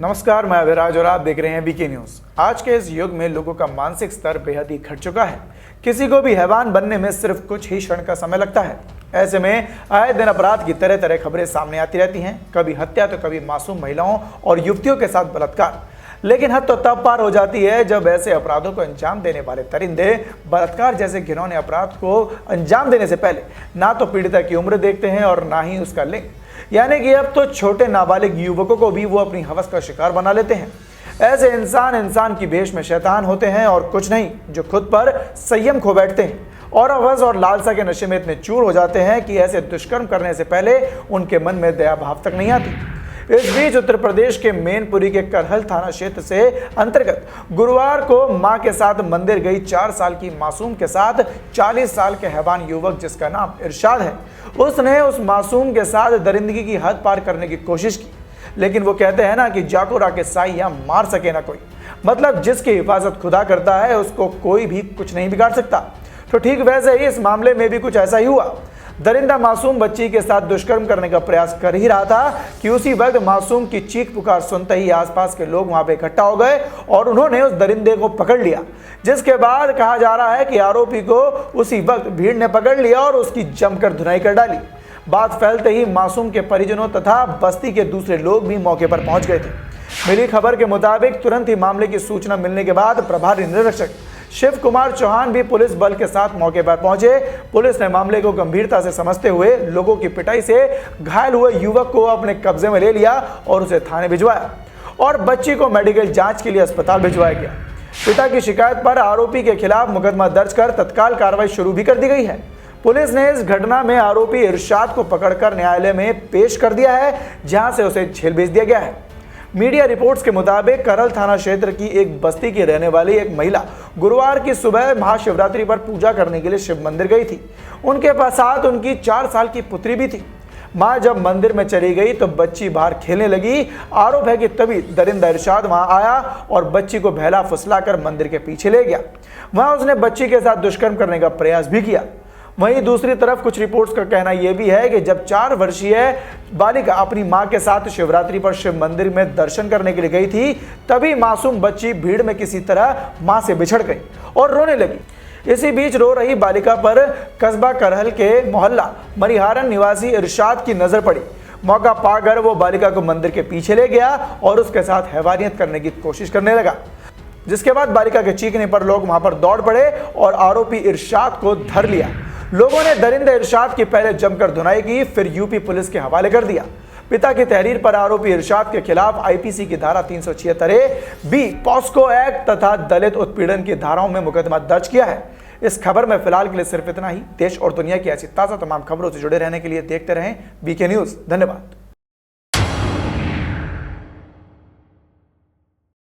नमस्कार, मैं अभिराज और आप देख रहे हैं वीके न्यूज। आज के इस युग में लोगों का मानसिक स्तर बेहद ही घट चुका है। किसी को भी हैवान बनने में सिर्फ कुछ ही क्षण का समय लगता है। ऐसे में आए दिन अपराध की तरह तरह खबरें सामने आती रहती हैं, कभी हत्या तो कभी मासूम महिलाओं और युवतियों के साथ बलात्कार। लेकिन हद तो तब पार हो जाती है जब ऐसे अपराधों को अंजाम देने वाले दरिंदे बलात्कार जैसे घिनौने अपराध को अंजाम देने से पहले ना तो पीड़िता की उम्र देखते हैं और ना ही उसका लिंग, यानी कि अब तो छोटे नाबालिग युवकों को भी वो अपनी हवस का शिकार बना लेते हैं। ऐसे इंसान की भेष में शैतान होते हैं और कुछ नहीं, जो खुद पर संयम खो बैठते हैं और हवस और लालसा के नशे में इतने चूर हो जाते हैं कि ऐसे दुष्कर्म करने से पहले उनके मन में दया भाव तक नहीं आती। इस बीच उत्तर प्रदेश के मैनपुरी के करहल थाना क्षेत्र से अंतर्गत गुरुवार को मां के साथ मंदिर गई 4 साल की मासूम के साथ 40 साल के हैवान युवक, जिसका नाम इरशाद है, उसने उस मासूम के साथ दरिंदगी की हद पार करने की कोशिश की। लेकिन वो कहते हैं ना कि जाको राके साई या मार सके ना कोई, मतलब जिसकी हिफाजत खुदा करता है उसको कोई भी कुछ नहीं बिगाड़ सकता। तो ठीक वैसे ही इस मामले में भी कुछ ऐसा ही हुआ। दरिंदा मासूम बच्ची के साथ दुष्कर्म करने का प्रयास कर ही रहा था कि उसी वक्त मासूम की चीख पुकार सुनते ही आसपास के लोग वहां पे इकट्ठा हो गए और उन्होंने उस दरिंदे को पकड़ लिया, जिसके बाद कहा जा रहा है कि आरोपी को उसी वक्त भीड़ ने पकड़ लिया और उसकी जमकर धुनाई कर डाली। बात फैलते ही मासूम के परिजनों तथा बस्ती के दूसरे लोग भी मौके पर पहुंच गए थे। मिली खबर के मुताबिक तुरंत ही मामले की सूचना मिलने के बाद प्रभारी निरीक्षक शिव कुमार चौहान भी पुलिस बल के साथ मौके पर पहुंचे। पुलिस ने मामले को गंभीरता से समझते हुए लोगों की पिटाई से घायल हुए युवक को अपने कब्जे में ले लिया और उसे थाने भिजवाया और बच्ची को मेडिकल जांच के लिए अस्पताल भिजवाया गया। पिता की शिकायत पर आरोपी के खिलाफ मुकदमा दर्ज कर तत्काल कार्रवाई शुरू भी कर दी गई है। पुलिस ने इस घटना में आरोपी इरशाद को पकड़कर न्यायालय में पेश कर दिया है, जहां से उसे जेल भेज दिया गया है। मीडिया रिपोर्ट्स के मुताबिक करहल थाना क्षेत्र की एक बस्ती की रहने वाली एक महिला गुरुवार की सुबह महाशिवरात्रि पर पूजा करने के लिए शिव मंदिर गई थी। उनके साथ उनकी 4 साल की पुत्री भी थी। मां जब मंदिर में चली गई तो बच्ची बाहर खेलने लगी। आरोप है कि तभी दरिंदा इरशाद वहां आया और बच्ची को बहला फुसलाकर मंदिर के पीछे ले गया। वहां उसने बच्ची के साथ दुष्कर्म करने का प्रयास भी किया। वहीं दूसरी तरफ कुछ रिपोर्ट्स का कहना यह भी है कि जब 4 वर्षीय बालिका अपनी मां के साथ शिवरात्रि पर शिव मंदिर में दर्शन करने के लिए गई थी, तभी मासूम बच्ची भीड़ में किसी तरह मां से बिछड़ गई और रोने लगी। इसी बीच रो रही बालिका पर कस्बा करहल के मोहल्ला मरिहारन निवासी इरशाद की नजर पड़ी। मौका पाकर वो बालिका को मंदिर के पीछे ले गया और उसके साथ हैवानियत करने की कोशिश करने लगा, जिसके बाद बालिका के चीखने पर लोग वहां पर दौड़ पड़े और आरोपी इरशाद को धर लिया। लोगों ने दरिंदे इरशाद की पहले जमकर धुनाई की, फिर यूपी पुलिस के हवाले कर दिया। पिता की तहरीर पर आरोपी इरशाद के खिलाफ आईपीसी की धारा 376 बी, पॉस्को एक्ट तथा दलित उत्पीड़न की धाराओं में मुकदमा दर्ज किया है। इस खबर में फिलहाल के लिए सिर्फ इतना ही। देश और दुनिया की ऐसी ताजा तमाम खबरों से जुड़े रहने के लिए देखते रहें वीके न्यूज। धन्यवाद।